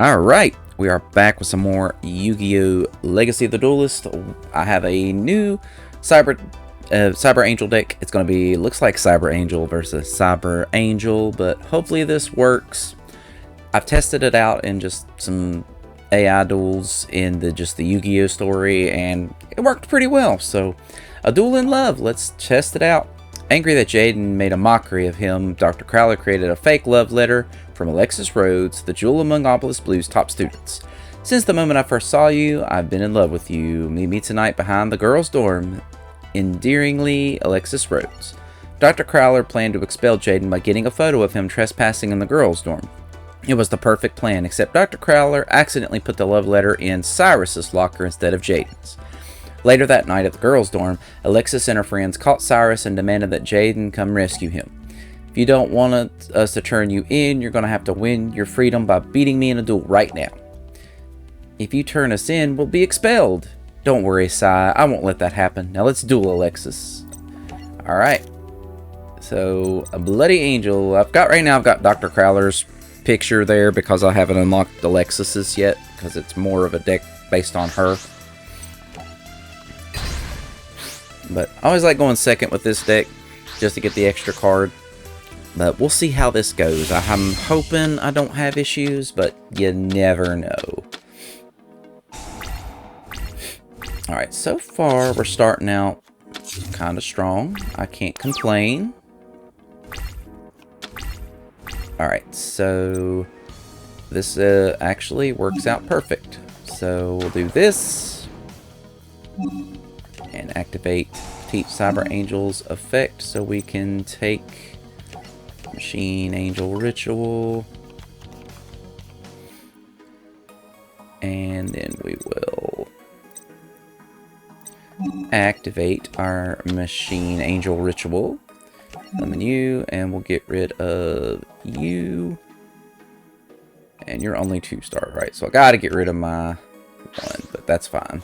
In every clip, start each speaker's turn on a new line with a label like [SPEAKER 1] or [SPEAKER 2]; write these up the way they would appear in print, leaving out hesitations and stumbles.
[SPEAKER 1] Alright, we are back with some more Yu-Gi-Oh! Legacy of the Duelist. I have a new Cyber Angel deck. It's going to be, looks like Cyber Angel versus Cyber Angel, but hopefully this works. I've tested it out in just some AI duels in the Yu-Gi-Oh! Story, and it worked pretty well. So, a duel in love, let's test it out. Angry that Jaden made a mockery of him, Dr. Crowler created a fake love letter from Alexis Rhodes, the jewel among Obelisk Blue's top students. Since the moment I first saw you, I've been in love with you. Meet me tonight behind the girls' dorm. Endearingly, Alexis Rhodes. Dr. Crowler planned to expel Jaden by getting a photo of him trespassing in the girls' dorm. It was the perfect plan, except Dr. Crowler accidentally put the love letter in Cyrus's locker instead of Jaden's. Later that night at the girls' dorm, Alexis and her friends caught Cyrus and demanded that Jaden come rescue him. If you don't want us to turn you in, you're going to have to win your freedom by beating me in a duel right now. If you turn us in, we'll be expelled. Don't worry, Cy, I won't let that happen. Now let's duel, Alexis. Alright. So, a Bloody Angel. I've got Dr. Crowler's picture there because I haven't unlocked Alexis's yet, because it's more of a deck based on her. But I always like going second with this deck, just to get the extra card. But we'll see how this goes. I'm hoping I don't have issues, but you never know. Alright, so far we're starting out kind of strong. I can't complain. Alright, so this actually works out perfect. So we'll do this. And activate Petite Cyber Angel's effect so we can take Machine Angel Ritual. And then we will activate our Machine Angel Ritual. Summon you, and we'll get rid of you. And you're only 2-star, right? So I gotta get rid of my 1, but that's fine.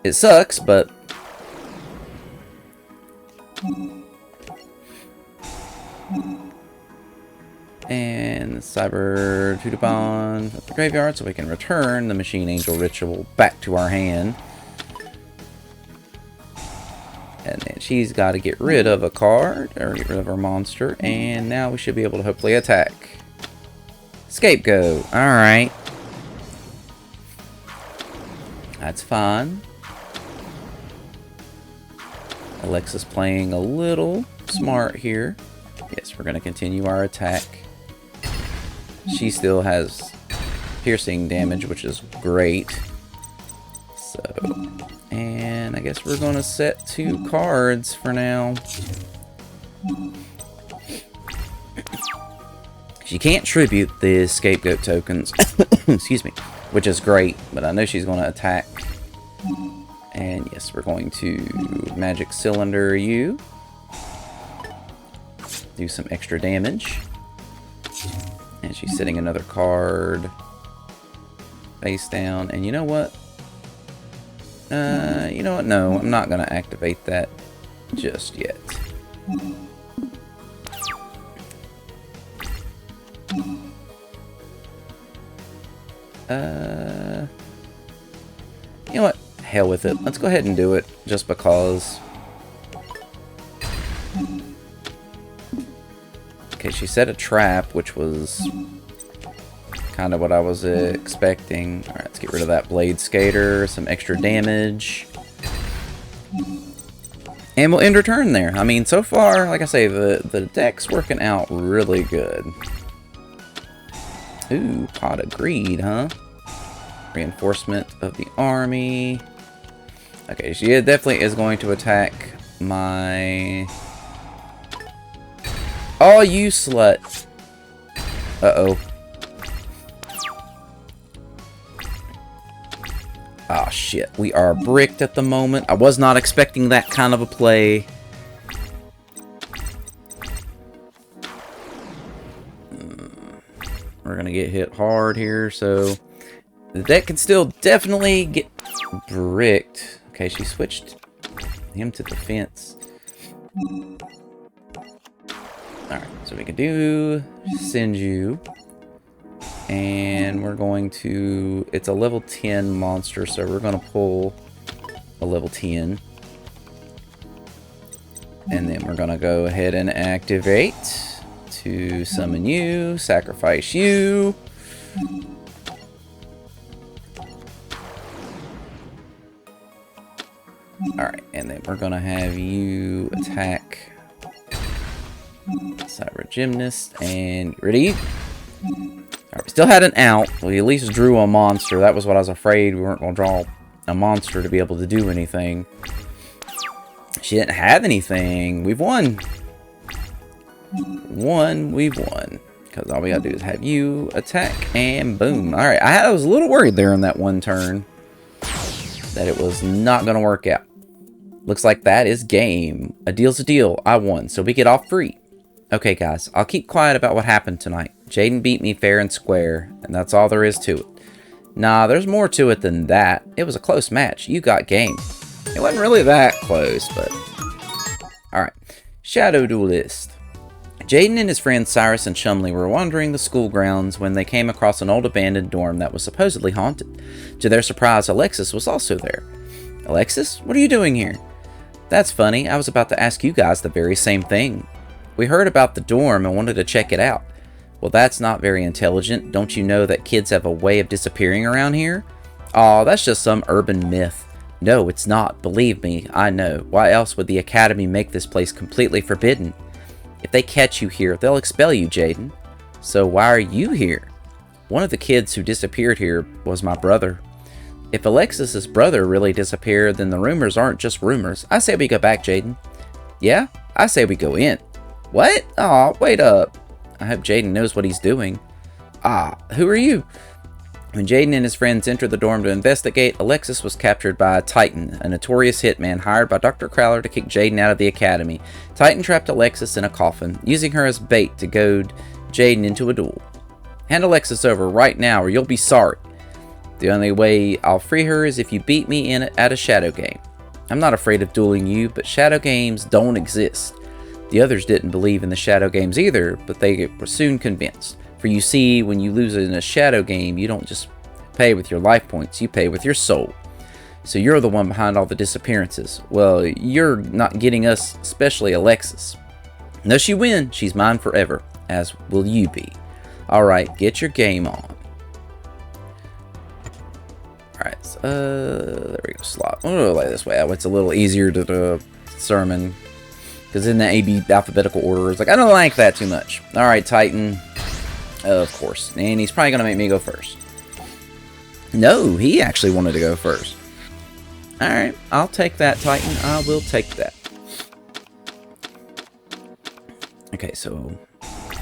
[SPEAKER 1] It sucks, but and Cyber Tutubon at the graveyard so we can return the Machine Angel Ritual back to our hand. And then she's got to get rid of a card, or get rid of her monster, and now we should be able to hopefully attack. Scapegoat, alright. That's fine. Alexis playing a little smart here. Yes, we're going to continue our attack. She still has piercing damage, which is great. So, and I guess we're going to set 2 cards for now. She can't tribute the scapegoat tokens, excuse me, which is great, but I know she's going to attack. And yes, we're going to Magic Cylinder you. Do some extra damage. And she's sitting another card face down. And you know what? No, I'm not going to activate that just yet. You know what? Hell with it. Let's go ahead and do it, just because. Okay, she set a trap, which was kind of what I was expecting. Alright, let's get rid of that Blade Skater, some extra damage. And we'll end her turn there. I mean, so far, like I say, the deck's working out really good. Ooh, Pot of Greed, huh? Reinforcement of the army. Okay, she definitely is going to attack my... Oh, you slut. Uh-oh. Oh, shit. We are bricked at the moment. I was not expecting that kind of a play. We're going to get hit hard here, so... The deck can still definitely get bricked. Okay, she switched him to defense. Alright, so we can do Senju. And we're going to... It's a level 10 monster, so we're going to pull a level 10. And then we're going to go ahead and activate to summon you, sacrifice you. Alright, and then we're going to have you attack Cyber Gymnast, and ready? Alright, we still had an out. We at least drew a monster. That was what I was afraid. We weren't going to draw a monster to be able to do anything. She didn't have anything. We've won. We've won. Because all we gotta do is have you attack, and boom. Alright, I was a little worried there in that one turn that it was not going to work out. Looks like that is game. A deal's a deal. I won, so we get off free. Okay, guys, I'll keep quiet about what happened tonight. Jaden beat me fair and square, and that's all there is to it. Nah, there's more to it than that. It was a close match. You got game. It wasn't really that close, but... Alright. Shadow Duelist. Jaden and his friends Cyrus and Chumley were wandering the school grounds when they came across an old abandoned dorm that was supposedly haunted. To their surprise, Alexis was also there. Alexis, what are you doing here? That's funny. I was about to ask you guys the very same thing. We heard about the dorm and wanted to check it out. Well, that's not very intelligent. Don't you know that kids have a way of disappearing around here? Aw, that's just some urban myth. No, it's not. Believe me, I know. Why else would the Academy make this place completely forbidden? If they catch you here, they'll expel you, Jaden. So why are you here? One of the kids who disappeared here was my brother. If Alexis's brother really disappeared, then the rumors aren't just rumors. I say we go back, Jaden. Yeah? I say we go in. What? Aw, wait up. I hope Jaden knows what he's doing. Ah, who are you? When Jaden and his friends entered the dorm to investigate, Alexis was captured by Titan, a notorious hitman hired by Dr. Crowler to kick Jaden out of the academy. Titan trapped Alexis in a coffin, using her as bait to goad Jaden into a duel. Hand Alexis over right now or you'll be sorry. The only way I'll free her is if you beat me in it at a shadow game. I'm not afraid of dueling you, but shadow games don't exist. The others didn't believe in the shadow games either, but they were soon convinced. For you see, when you lose in a shadow game, you don't just pay with your life points, you pay with your soul. So you're the one behind all the disappearances. Well, you're not getting us, especially Alexis. Unless you win, she's mine forever, as will you be. Alright, get your game on. Alright, so, there we go, slot. I'm gonna lay this way out. It's a little easier to the sermon. Because in the AB alphabetical order, it's like, I don't like that too much. Alright, Titan. Of course. And he's probably going to make me go first. No, he actually wanted to go first. Alright, I'll take that, Titan. I will take that. Okay, so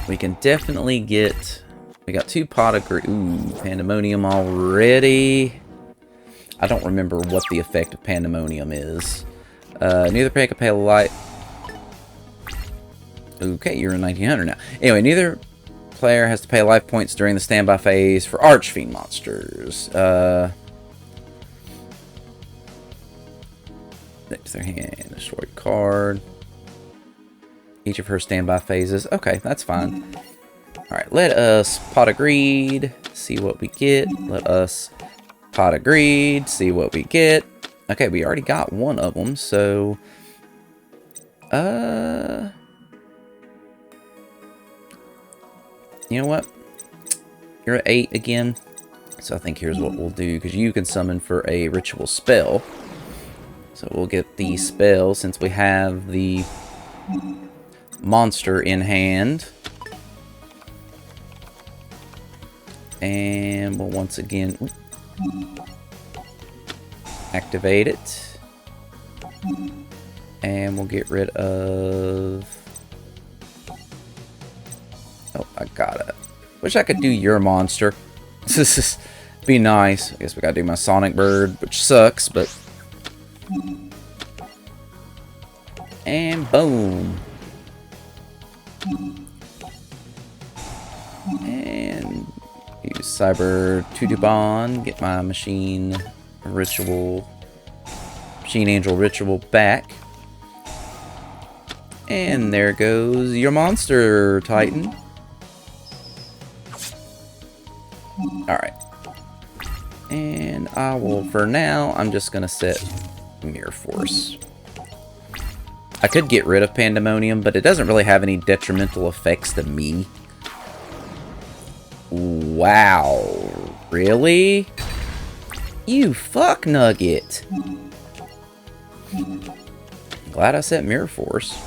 [SPEAKER 1] we can definitely get... We got 2 pot of... Ooh, Pandemonium already. I don't remember what the effect of Pandemonium is. Neither player can pay a light... Okay, you're in 1900 now. Anyway, neither... player has to pay life points during the standby phase for Archfiend monsters. Next to their hand, destroy card. Each of her standby phases. Okay, that's fine. Alright, let us pot of greed. See what we get. Let us pot of greed. See what we get. Okay, we already got one of them, so... You know what? You're at 8 again. So I think here's what we'll do. Because you can summon for a ritual spell. So we'll get the spell since we have the monster in hand. And we'll once again activate it. And we'll get rid of... Oh, I gotta. Wish I could do your monster. This is be nice. I guess we gotta do my Sonic Bird, which sucks, but. And boom. And use Cyber Tudubon. Get my Machine Angel Ritual back. And there goes your monster, Titan. Alright. And I will, for now, I'm just going to set Mirror Force. I could get rid of Pandemonium, but it doesn't really have any detrimental effects to me. Wow. Really? You fuck nugget. Glad I set Mirror Force.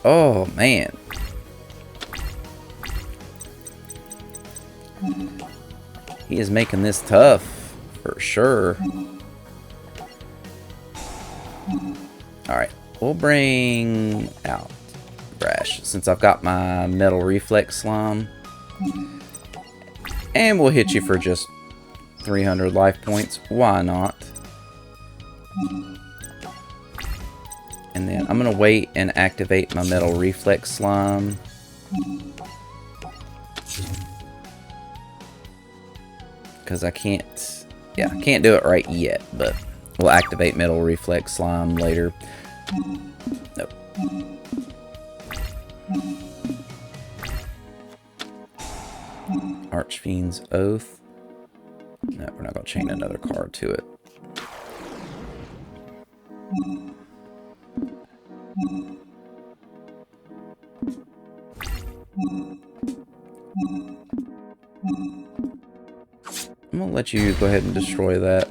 [SPEAKER 1] Oh, man. He is making this tough, for sure. Alright, we'll bring out Brash, since I've got my Metal Reflex Slime. And we'll hit you for just 300 life points. Why not? And then I'm going to wait and activate my Metal Reflex Slime. Because I can't... Yeah, I can't do it right yet, but we'll activate Metal Reflex Slime later. Nope. Archfiend's Oath. No, we're not going to chain another card to it. I'm going to let you go ahead and destroy that.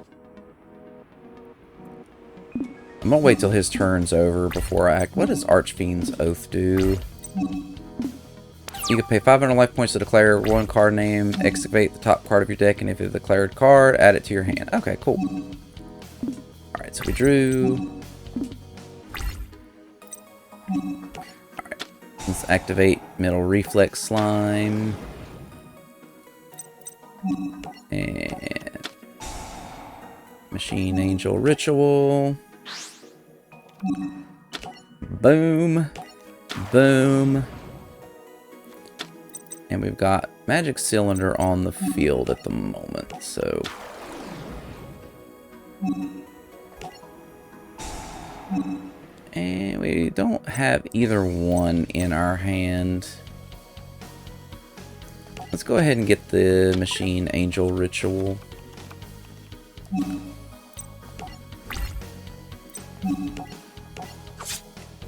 [SPEAKER 1] I'm going to wait till his turn's over before I act. What does Archfiend's Oath do? You can pay 500 life points to declare one card name, excavate the top card of your deck, and if it's a declared card, add it to your hand. Okay, cool. Alright, so we drew. Alright, let's activate Metal Reflex Slime. And Machine Angel Ritual. Boom. Boom. And we've got Magic Cylinder on the field at the moment, so... And we don't have either one in our hand. Let's go ahead and get the Machine Angel Ritual.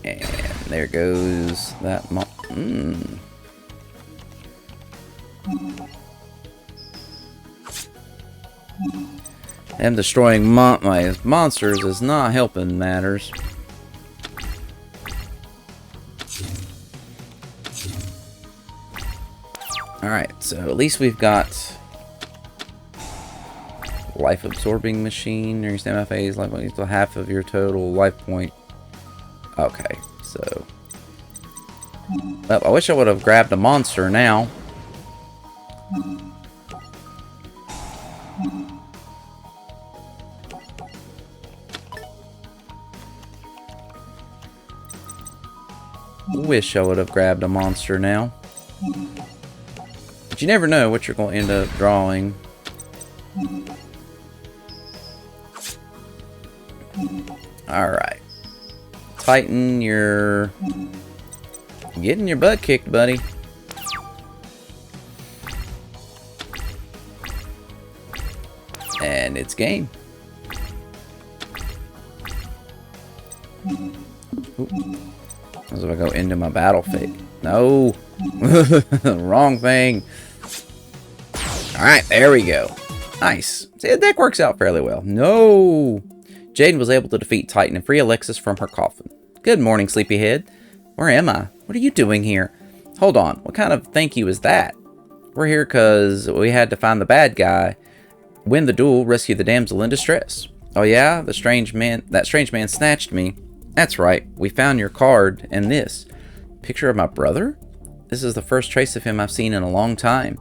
[SPEAKER 1] And there goes that Them destroying my monsters is not helping matters. Alright, so at least we've got life absorbing machine. Your stamina phase, life point equals half of your total life point. Okay, so. Well, I wish I would have grabbed a monster now. Wish I would have grabbed a monster now. But you never know what you're going to end up drawing. Alright. Titan, you're getting your butt kicked, buddy. And it's game. Ooh. As if I go into my battle phase. No. Wrong thing. Alright, there we go. Nice. See, the deck works out fairly well. No. Jaden was able to defeat Titan and free Alexis from her coffin. Good morning, sleepyhead. Where am I? What are you doing here? Hold on. What kind of thank you is that? We're here because we had to find the bad guy, win the duel, rescue the damsel in distress. Oh yeah? That strange man snatched me. That's right, we found your card and this. Picture of my brother? This is the first trace of him I've seen in a long time.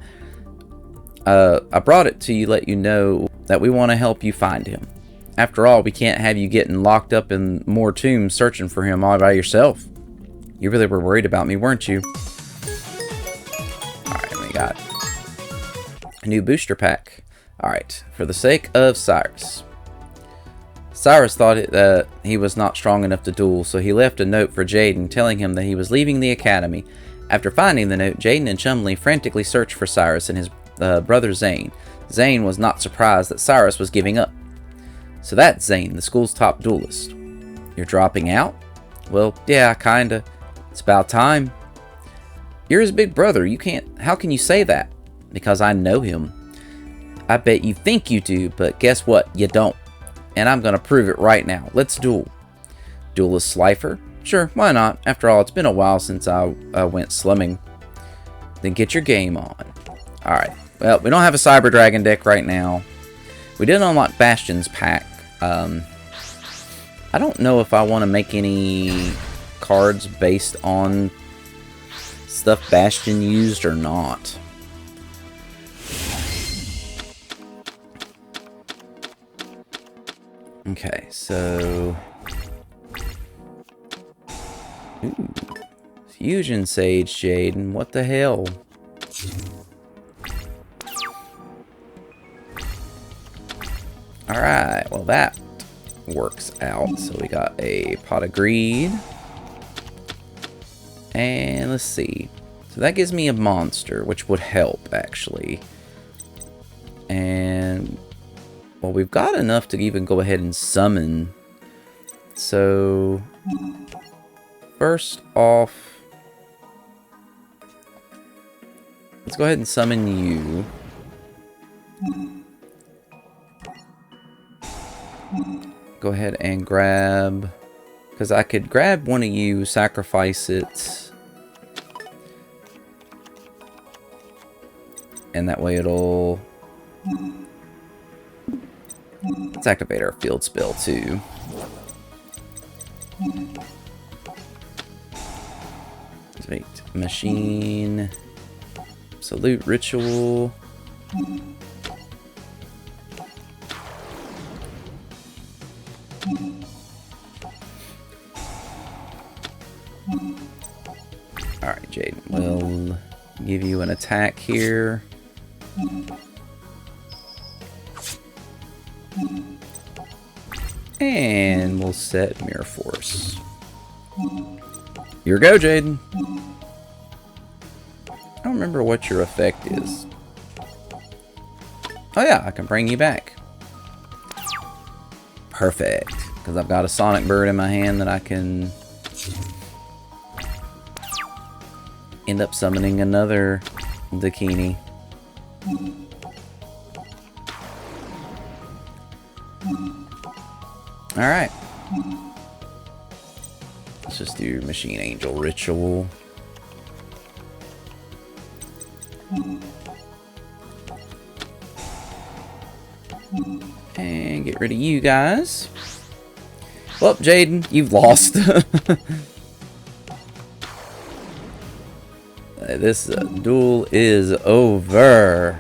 [SPEAKER 1] I brought it to you let you know that we want to help you find him. After all, we can't have you getting locked up in more tombs searching for him all by yourself. You really were worried about me, weren't you? Alright, we got a new booster pack. Alright, for the sake of Cyrus. Cyrus thought that he was not strong enough to duel, so he left a note for Jaden telling him that he was leaving the academy. After finding the note, Jaden and Chumley frantically searched for Cyrus and his brother Zane. Zane was not surprised that Cyrus was giving up. So that's Zane, the school's top duelist. You're dropping out? Well, yeah, kinda. It's about time. You're his big brother. How can you say that? Because I know him. I bet you think you do, but guess what? You don't. And I'm gonna prove it right now. Let's duel. Duelist Slifer? Sure, why not? After all, it's been a while since I went slumming. Then get your game on. Alright. Well, we don't have a Cyber Dragon deck right now. We did unlock Bastion's pack. I don't know if I want to make any cards based on stuff Bastion used or not. Okay, so... Ooh. Fusion Sage Jaden, what the hell? Alright, well that works out. So we got a Pot of Greed. And let's see. So that gives me a monster, which would help, actually. And... well, we've got enough to even go ahead and summon. So... first off... let's go ahead and summon you. Go ahead and grab... because I could grab one of you, sacrifice it. And that way it'll... let's activate our field spell too. Wait, machine... Absolute Ritual... Alright, Jaden, we'll give you an attack here. And we'll set Mirror Force. Here we go, Jaden. I don't remember what your effect is. Oh yeah, I can bring you back. Perfect. Because I've got a Sonic Bird in my hand that I can... end up summoning another Dakini. Alright. Let's just do Machine Angel Ritual. And get rid of you guys. Well, Jaden, you've lost. This duel is over.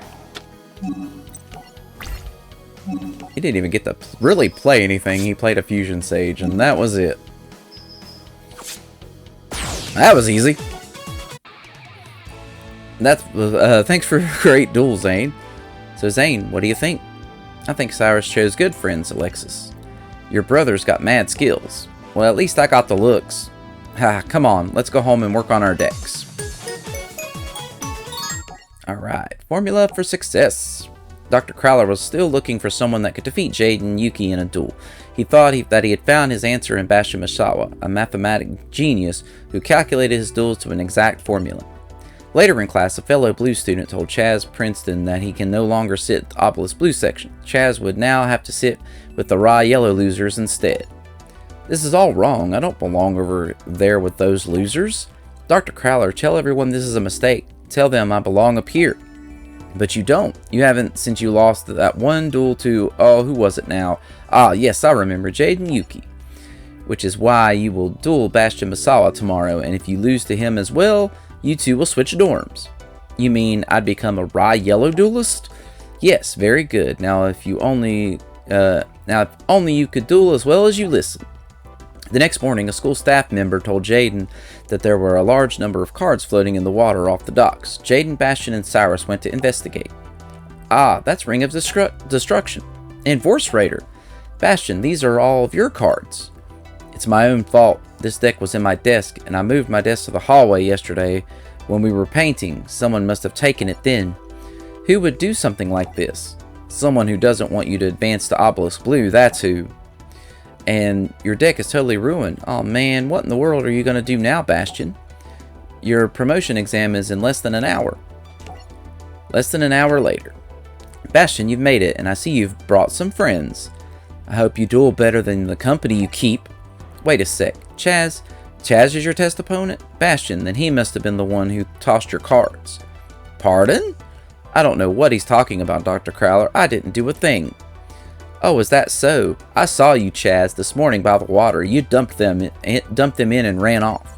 [SPEAKER 1] He didn't even get to really play anything. He played a Fusion Sage, and that was it. That was easy. That's thanks for a great duel, Zane. So, Zane, what do you think? I think Cyrus chose good friends, Alexis. Your brother's got mad skills. Well, at least I got the looks. Ha, come on, let's go home and work on our decks. Alright, formula for success. Dr. Crowler was still looking for someone that could defeat Jade and Yuki in a duel. He thought that he had found his answer in Bastion Misawa, a mathematic genius who calculated his duels to an exact formula. Later in class, a fellow blue student told Chaz Princeton that he can no longer sit at the Obelisk Blue section. Chaz would now have to sit with the Rye Yellow losers instead. This is all wrong. I don't belong over there with those losers. Dr. Crowler, tell everyone this is a mistake. Tell them I belong up here. But you don't. You haven't since you lost that one duel to... oh, who was it now? Ah, yes, I remember. Jade and Yuki. Which is why you will duel Bastion Misawa tomorrow, and if you lose to him as well, you two will switch dorms. You mean I'd become a Rye Yellow duelist? Yes, very good. Now if only you could duel as well as you listen. The next morning, a school staff member told Jaden that there were a large number of cards floating in the water off the docks. Jaden, Bastion, and Cyrus went to investigate. Ah, that's Ring of Destruction. And Force Raider. Bastion, these are all of your cards. It's my own fault. This deck was in my desk, and I moved my desk to the hallway yesterday when we were painting. Someone must have taken it then. Who would do something like this? Someone who doesn't want you to advance to Obelisk Blue, that's who. And your deck is totally ruined. Oh man, what in the world are you going to do now, Bastion? Your promotion exam is in less than an hour. Less than an hour later. Bastion, you've made it, and I see you've brought some friends. I hope you duel better than the company you keep. Wait a sec. Chaz? Chaz is your test opponent? Bastion, then he must have been the one who tossed your cards. Pardon? I don't know what he's talking about, Dr. Crowler. I didn't do a thing. Oh, is that so? I saw you, Chaz, this morning by the water. You dumped them in and ran off.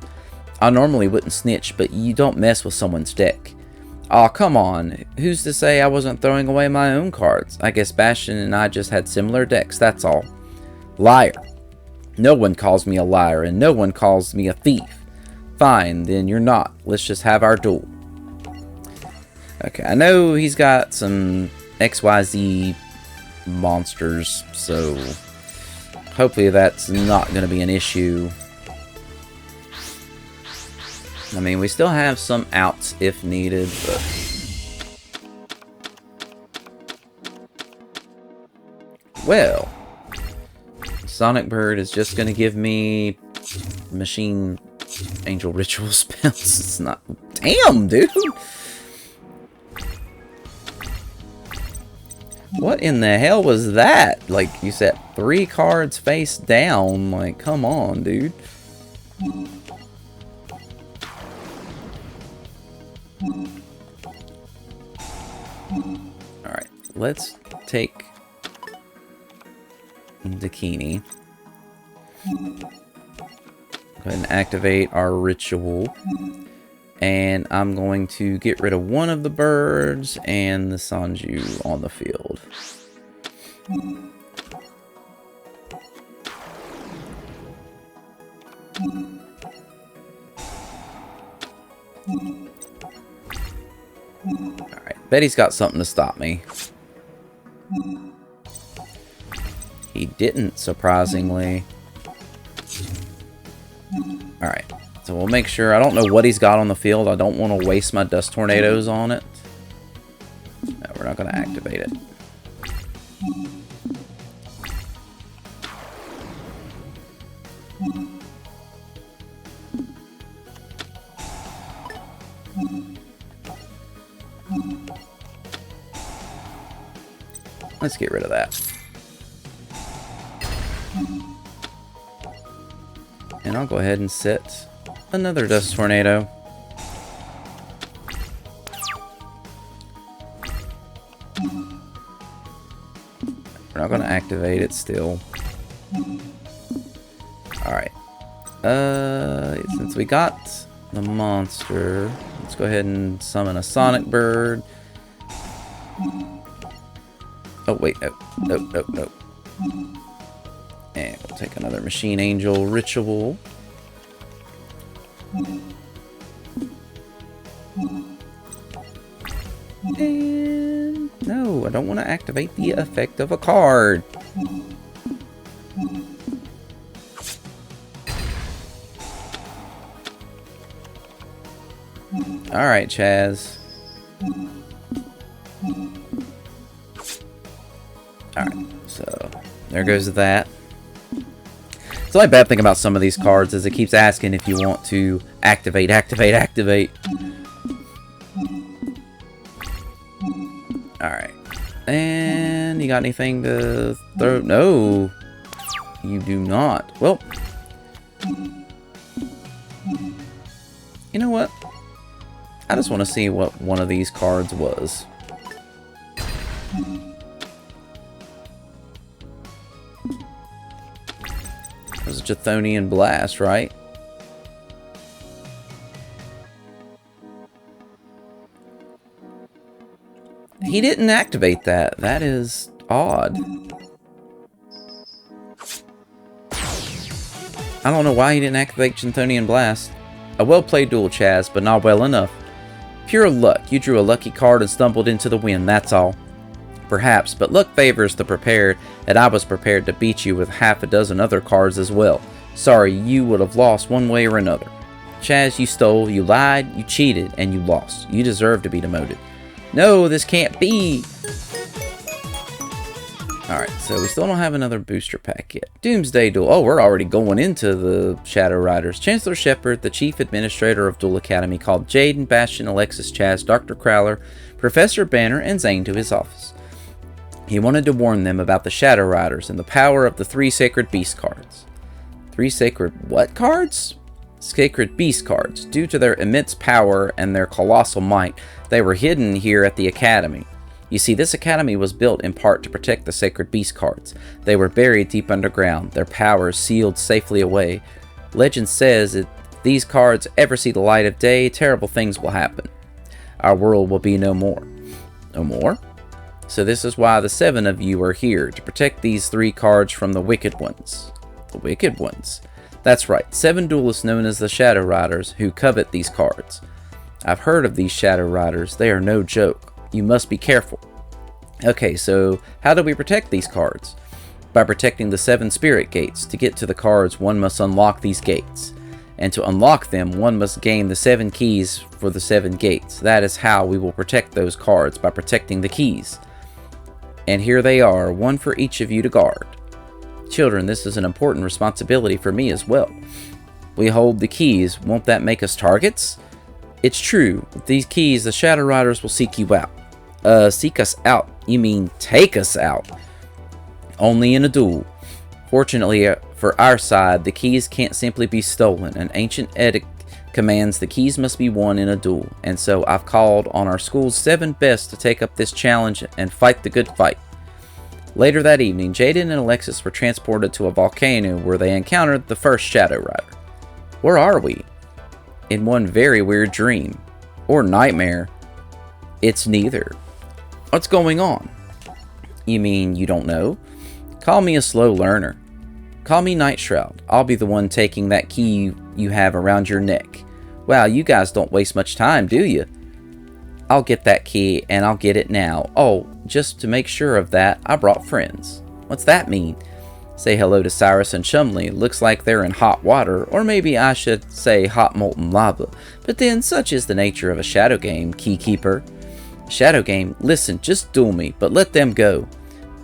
[SPEAKER 1] I normally wouldn't snitch, but you don't mess with someone's deck. Aw, come on. Who's to say I wasn't throwing away my own cards? I guess Bastion and I just had similar decks, that's all. Liar. No one calls me a liar, and no one calls me a thief. Fine, then you're not. Let's just have our duel. Okay, I know he's got some XYZ monsters, so hopefully that's not going to be an issue. I mean, we still have some outs if needed, but... Well, Sonic Bird is just going to give me Machine Angel Ritual spells. It's not... Damn, dude! What in the hell was that? Like, you set 3 cards face down. Like, come on, dude. Alright, let's take Dakini. Go ahead and activate our ritual. And I'm going to get rid of one of the birds and the Sanju on the field. Alright, Betty's got something to stop me. He didn't, surprisingly. Alright. So we'll make sure. I don't know what he's got on the field. I don't want to waste my dust tornadoes on it. No, we're not going to activate it. Let's get rid of that. And I'll go ahead and set another dust tornado. We're not going to activate it still. Alright. Since we got the monster, let's go ahead and summon a Sonic Bird. Oh, wait. No. And we'll take another Machine Angel Ritual. And no, I don't want to activate the effect of a card. Alright, Chaz. Alright, so there goes that. The only bad thing about some of these cards is it keeps asking if you want to activate. Alright. And you got anything to throw? No. You do not. Well. You know what? I just want to see what one of these cards was. It was a Chthonian Blast, right? He didn't activate that. That is odd. I don't know why he didn't activate Chthonian Blast. A well-played duel, Chaz, but not well enough. Pure luck. You drew a lucky card and stumbled into the win, that's all. Perhaps, but luck favors the prepared, and I was prepared to beat you with half a dozen other cards as well. Sorry, you would have lost one way or another. Chaz, you stole, you lied, you cheated, and you lost. You deserve to be demoted. No, this can't be! Alright, so we still don't have another booster pack yet. Doomsday Duel. Oh, we're already going into the Shadow Riders. Chancellor Shepard, the Chief Administrator of Duel Academy, called Jaden, Bastion, Alexis, Chaz, Dr. Crowler, Professor Banner, and Zane to his office. He wanted to warn them about the Shadow Riders and the power of the 3 Sacred Beast cards. 3 Sacred what cards? Sacred Beast cards. Due to their immense power and their colossal might, they were hidden here at the Academy. You see, this academy was built in part to protect the Sacred Beast cards. They were buried deep underground, their powers sealed safely away. Legend says if these cards ever see the light of day, terrible things will happen. Our world will be no more. No more? So this is why the 7 of you are here, to protect these 3 cards from the Wicked Ones. The Wicked Ones? That's right, 7 duelists known as the Shadow Riders who covet these cards. I've heard of these Shadow Riders, they are no joke. You must be careful. Okay, so how do we protect these cards? By protecting the 7 spirit gates. To get to the cards, one must unlock these gates. And to unlock them, one must gain the 7 keys for the 7 gates. That is how we will protect those cards, by protecting the keys. And here they are, 1 for each of you to guard. Children, this is an important responsibility for me as well. We hold the keys, won't that make us targets? It's true, with these keys, the Shadow Riders will seek you out. Seek us out? You mean take us out? Only in a duel. Fortunately for our side, the keys can't simply be stolen. An ancient edict commands the keys must be won in a duel. And so I've called on our school's 7 best to take up this challenge and fight the good fight. Later that evening, Jaden and Alexis were transported to a volcano where they encountered the first Shadow Rider. Where are we? In one very weird dream. Or nightmare. It's neither. What's going on? You mean you don't know? Call me a slow learner. Call me Night Shroud. I'll be the one taking that key you have around your neck. Wow, you guys don't waste much time, do you? I'll get that key, and I'll get it now. Oh, just to make sure of that, I brought friends. What's that mean? Say hello to Cyrus and Chumley. Looks like they're in hot water, or maybe I should say hot molten lava. But then, such is the nature of a shadow game, Keykeeper. Shadow game? Listen, just duel me, but let them go.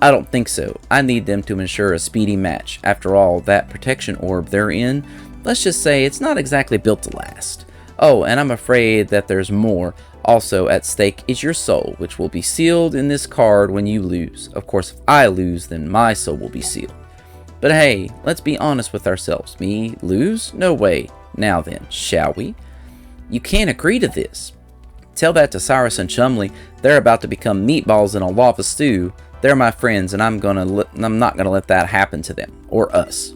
[SPEAKER 1] I don't think so. I need them to ensure a speedy match. After all, that protection orb they're in, let's just say it's not exactly built to last. Oh, and I'm afraid that there's more. Also at stake is your soul, which will be sealed in this card when you lose. Of course, if I lose, then my soul will be sealed. But hey, let's be honest with ourselves. Me lose? No way. Now then, shall we? You can't agree to this. Tell that to Cyrus and Chumley. They're about to become meatballs in a lava stew. They're my friends, and I'm not gonna let that happen to them or us.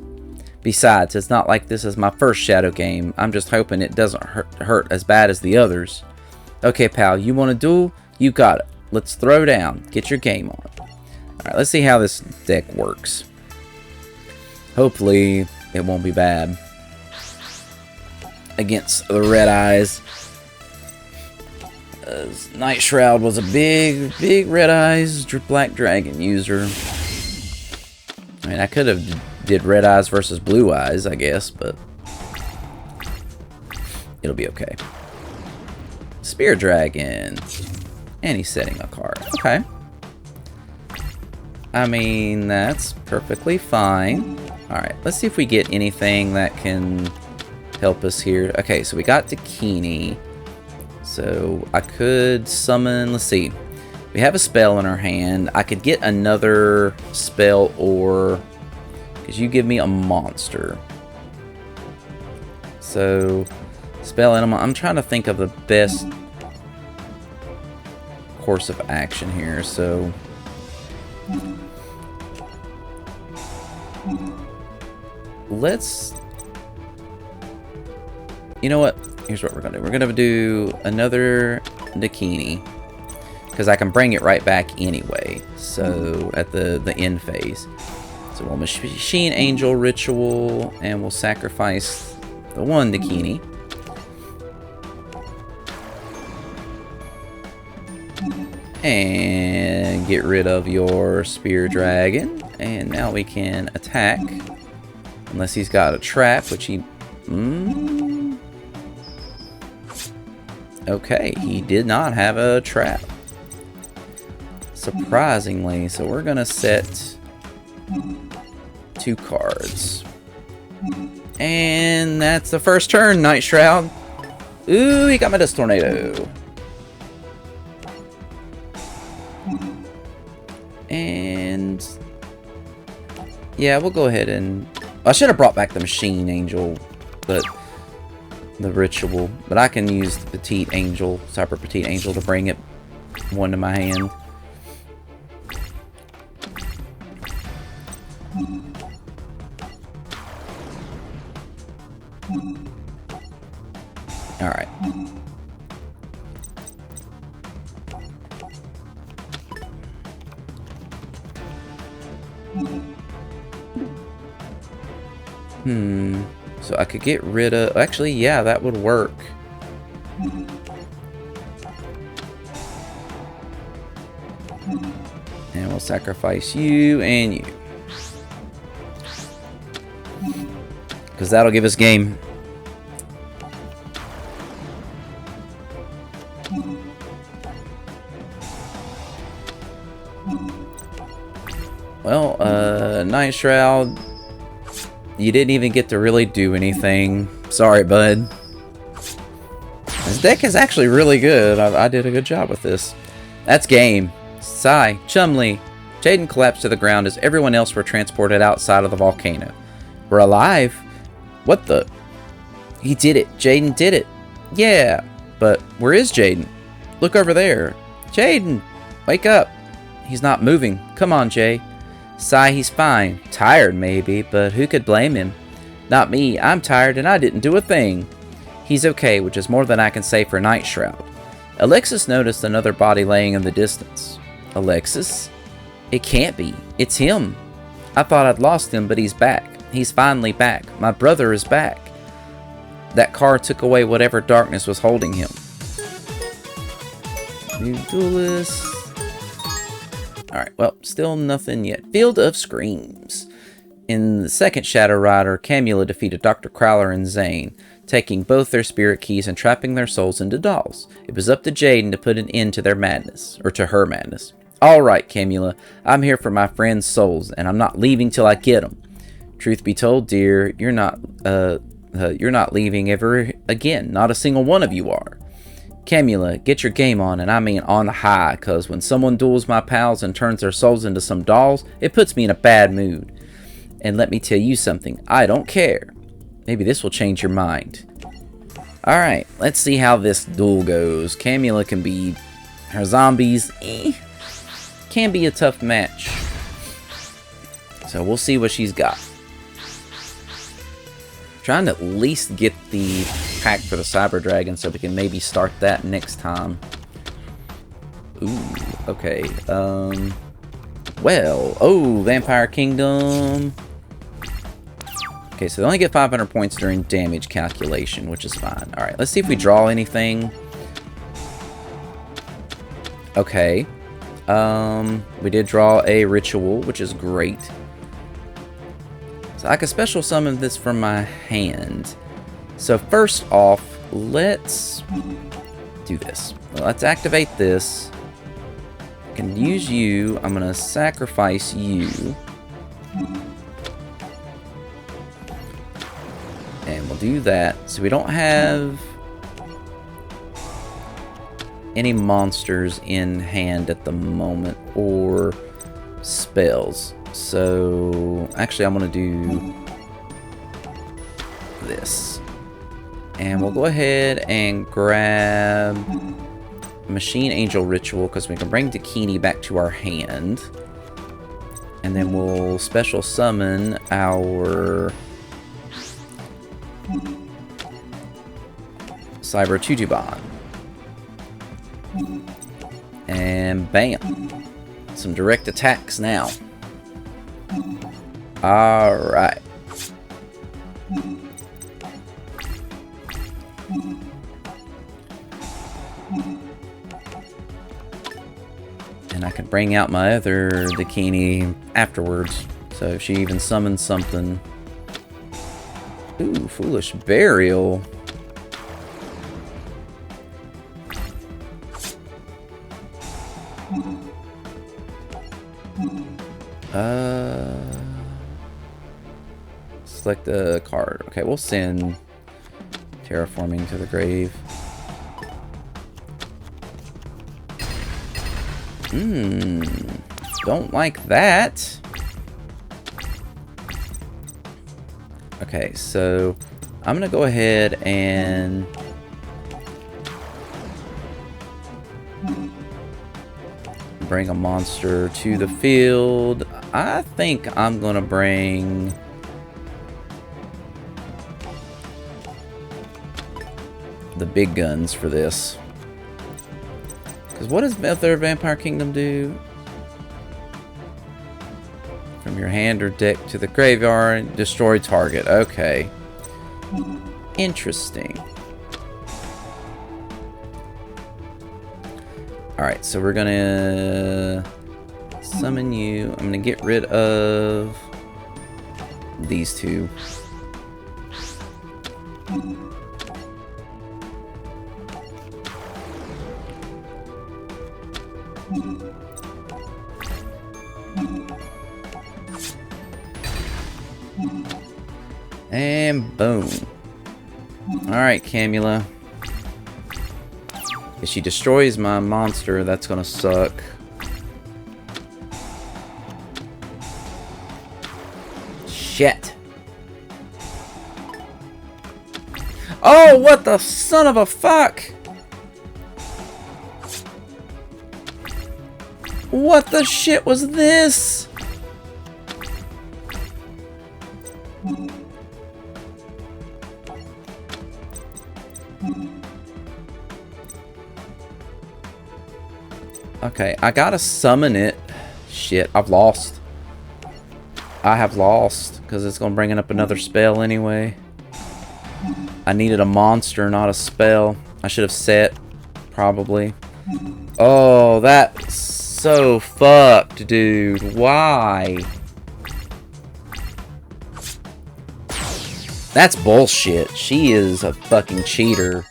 [SPEAKER 1] Besides, it's not like this is my first shadow game. I'm just hoping it doesn't hurt as bad as the others. Okay, pal, you want to duel? You got it. Let's throw down. Get your game on. Alright, let's see how this deck works. Hopefully, it won't be bad. Against the Red Eyes. Night Shroud was a big Red Eyes Black Dragon user. I mean, I could have did Red Eyes versus Blue Eyes, I guess, but it'll be okay. Spear Dragon. And he's setting a card. Okay. I mean, that's perfectly fine. Alright, let's see if we get anything that can help us here. Okay, so we got Dakini. So I could summon, let's see. We have a spell in our hand. I could get another spell, or because you give me a monster. So spell animal. I'm trying to think of the best course of action here. So let's, you know what? Here's what we're gonna do. We're gonna do another Dakini, because I can bring it right back anyway. So at the end phase. So we'll Machine Angel Ritual, and we'll sacrifice the one Dakini. And get rid of your spear dragon. And now we can attack. Unless he's got a trap, which he... Okay, he did not have a trap. Surprisingly, so we're gonna set 2 cards. And that's the first turn, Night Shroud. Ooh, he got my Dust Tornado. And yeah, we'll go ahead and... I should have brought back the Machine Angel, but the Ritual. But I can use the Petite Angel, Cyber Petite Angel, to bring it one to my hand. Alright. So I could get rid of... Actually, yeah, that would work. And we'll sacrifice you and you. Because that'll give us game. Well, Night Shroud, you didn't even get to really do anything. Sorry, bud. This deck is actually really good. I did a good job with this. That's game. Sigh, Chumley. Jaden collapsed to the ground as everyone else were transported outside of the volcano. We're alive? What the? He did it. Jaden did it. Yeah, but where is Jaden? Look over there. Jaden, wake up. He's not moving. Come on, Jay. Sigh, he's fine. Tired, maybe, but who could blame him? Not me. I'm tired and I didn't do a thing. He's okay, which is more than I can say for Night Shroud. Alexis noticed another body laying in the distance. Alexis? It can't be. It's him. I thought I'd lost him, but he's back. He's finally back. My brother is back. That car took away whatever darkness was holding him. New duelist. Alright, well, still nothing yet. Field of Screams. In the second Shadow Rider, Camula defeated Dr. Crowler and Zane, taking both their spirit keys and trapping their souls into dolls. It was up to Jaden to put an end to their madness, or to her madness. Alright, Camula, I'm here for my friends' souls, and I'm not leaving till I get them. Truth be told, dear, you're not leaving ever again. Not a single one of you are. Camula, get your game on, and I mean on the high, cause when someone duels my pals and turns their souls into some dolls, it puts me in a bad mood. And let me tell you something, I don't care. Maybe this will change your mind. Alright, let's see how this duel goes. Camula can be... her zombies, can be a tough match. So we'll see what she's got. Trying to at least get the pack for the Cyber Dragon so we can maybe start that next time. Ooh, okay. Well, oh, Vampire Kingdom. Okay, so they only get 500 points during damage calculation, which is fine. Alright, let's see if we draw anything. Okay. We did draw a ritual, which is great. So I can special summon this from my hand. So first off, let's do this. Let's activate this. I can use you. I'm going to sacrifice you. And we'll do that. So we don't have any monsters in hand at the moment or spells. So actually I'm going to do this. And we'll go ahead and grab Machine Angel Ritual because we can bring Dakini back to our hand. And then we'll special summon our Cyber Tutubon. And bam. Some direct attacks now. Alright. And I can bring out my other Dakini afterwards. So if she even summons something. Ooh, Foolish Burial. Select a card. Okay, we'll send Terraforming to the Grave. Don't like that. Okay, so I'm gonna go ahead and bring a monster to the field. I think I'm gonna bring the big guns for this. Because what does their Vampire Kingdom do? From your hand or deck to the graveyard, destroy target. Okay. Interesting. Alright, so we're gonna summon you. I'm gonna get rid of these two. And boom. Alright, Camula. If she destroys my monster, that's gonna suck. Shit. Oh, what the son of a fuck! What the shit was this? Okay, I gotta summon it. Shit, I've lost. I have lost, because it's gonna bring up another spell anyway. I needed a monster, not a spell. I should have set, probably. Oh, that's so fucked, dude. Why? That's bullshit. She is a fucking cheater.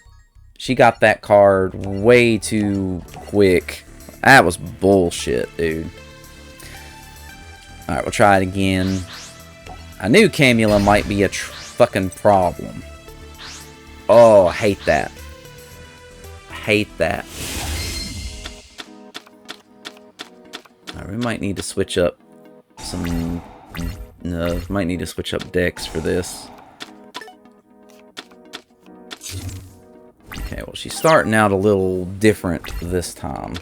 [SPEAKER 1] She got that card way too quick. That was bullshit, dude. Alright, we'll try it again. I knew Camula might be a fucking problem. Oh, I hate that. I hate that. Alright, we might need to switch up some... No, might need to switch up decks for this. Okay, well, she's starting out a little different this time.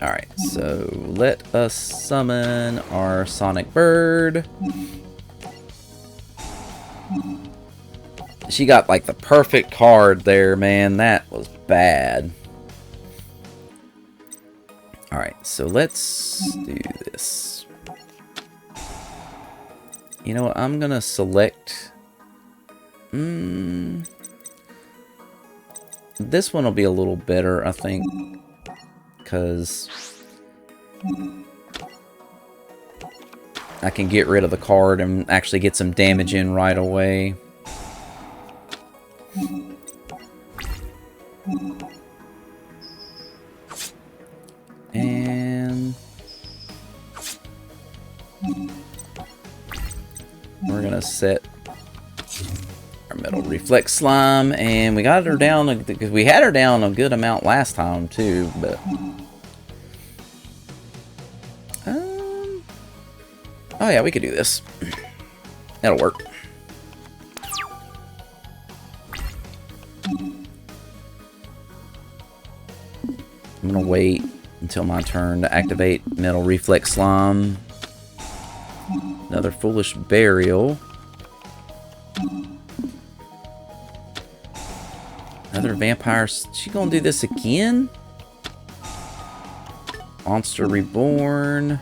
[SPEAKER 1] Alright, so let us summon our Sonic Bird. She got like the perfect card there, man. That was bad. Alright, so let's do this. You know what? I'm gonna select... This one will be a little better, I think. Because I can get rid of the card and actually get some damage in right away. And we're gonna set our Metal Reflex Slime, and we got her down because we had her down a good amount last time too, but oh yeah, we could do this. That'll work. I'm gonna wait until my turn to activate Metal Reflex Slime. Another Foolish Burial. Another Vampire. She gonna do this again? Monster Reborn.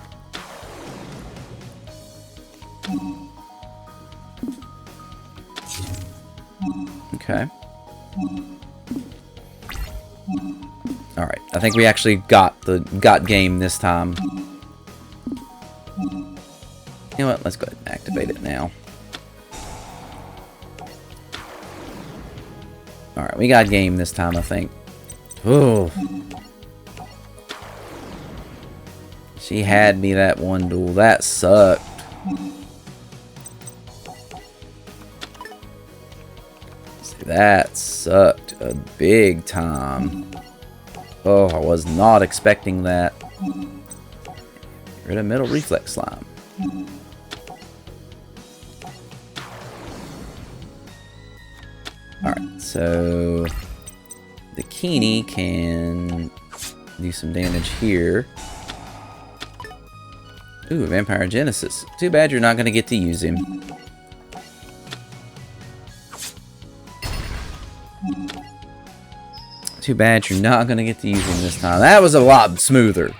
[SPEAKER 1] Okay. Alright. I think we actually got game this time. You know what? Let's go ahead and activate it now. Alright, we got game this time, I think. Oh. She had me that one duel. That sucked. See, that sucked a big time. Oh, I was not expecting that. Get rid of middle reflex slime. Alright, so the Keeney can do some damage here. Ooh, Vampire Genesis. Too bad you're not going to get to use him. Too bad you're not going to get to use him this time. That was a lot smoother.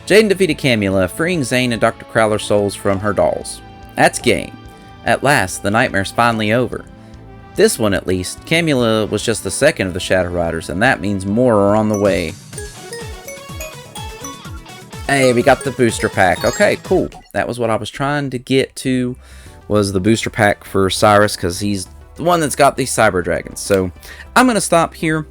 [SPEAKER 1] Jaden defeated Camula, freeing Zane and Dr. Crowler's souls from her dolls. That's game. At last, the nightmare's finally over. This one, at least, Camula was just the second of the Shadow Riders, and that means more are on the way. Hey, we got the booster pack. Okay, cool. That was what I was trying to get to, was the booster pack for Cyrus, because he's the one that's got these Cyber Dragons. So, I'm going to stop here.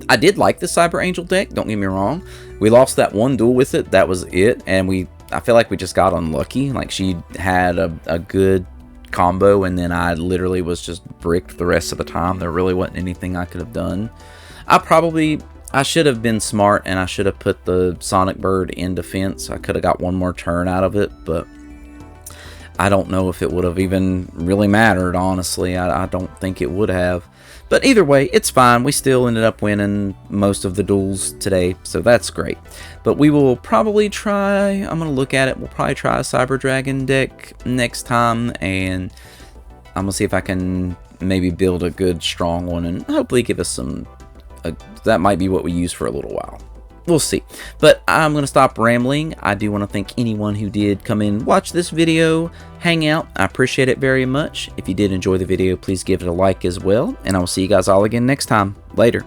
[SPEAKER 1] I did like the Cyber Angel deck, don't get me wrong. We lost that one duel with it, that was it, and I feel like we just got unlucky. Like, she had a good combo, and then I literally was just bricked the rest of the time. There really wasn't anything I could have done. I should have been smart, and I should have put the Sonic Bird in defense. I could have got one more turn out of it, but I don't know if it would have even really mattered, honestly. I don't think it would have. But either way, it's fine. We still ended up winning most of the duels today, so that's great. But we will probably try, I'm going to look at it, we'll probably try a Cyber Dragon deck next time, and I'm going to see if I can maybe build a good, strong one, and hopefully give us some, that might be what we use for a little while. We'll see. But I'm going to stop rambling. I do want to thank anyone who did come in, watch this video, hang out. I appreciate it very much. If you did enjoy the video, please give it a like as well. And I will see you guys all again next time. Later.